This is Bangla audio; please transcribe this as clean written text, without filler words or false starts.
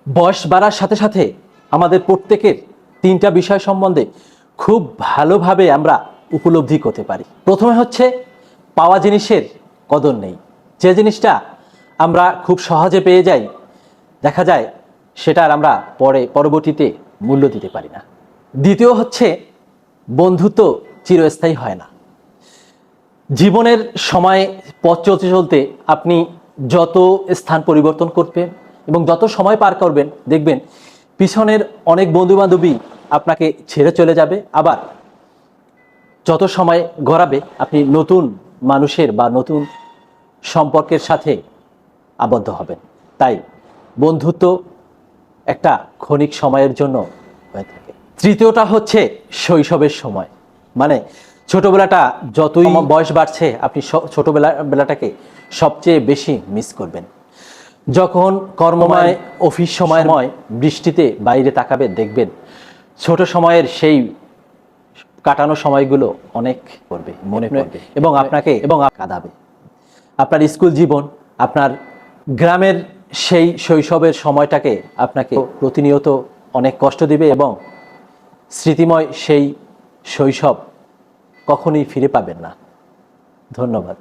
বয়স বাড়ার সাথে সাথে আমাদের প্রত্যেকের তিনটা বিষয় সম্বন্ধে খুব ভালোভাবে আমরা উপলব্ধি করতে পারি। প্রথমে হচ্ছে পাওয়া জিনিসের কদর নেই। যে জিনিসটা আমরা খুব সহজে পেয়ে যাই, দেখা যায় সেটার আমরা পরবর্তীতে মূল্য দিতে পারি না। দ্বিতীয় হচ্ছে বন্ধুত্ব চিরস্থায়ী হয় না। জীবনের সময় পথ চলতে চলতে আপনি যত স্থান পরিবর্তন করবেন এবং যত সময় পার করবেন, দেখবেন পিছনের অনেক বন্ধুবান্ধবী আপনাকে ছেড়ে চলে যাবে। আবার যত সময় গড়াবে আপনি নতুন মানুষের বা নতুন সম্পর্কের সাথে আবদ্ধ হবেন। তাই বন্ধুত্ব একটা ক্ষণিক সময়ের জন্য হয়ে থাকে। তৃতীয়টা হচ্ছে শৈশবের সময়, মানে ছোটবেলাটা যতই বয়স বাড়ছে আপনি ছোটবেলাটাকে সবচেয়ে বেশি মিস করবেন। যখন কর্মময় অফিস সময় বৃষ্টিতে বাইরে তাকাবে, দেখবেন ছোট সময়ের সেই কাটানো সময়গুলো অনেক মনে পড়বে এবং আপনাকে কাঁদাবে। আপনার স্কুল জীবন, আপনার গ্রামের সেই শৈশবের সময়টাকে আপনাকে প্রতিনিয়ত অনেক কষ্ট দিবে এবং স্মৃতিময় সেই শৈশব কখনোই ফিরে পাবেন না। ধন্যবাদ।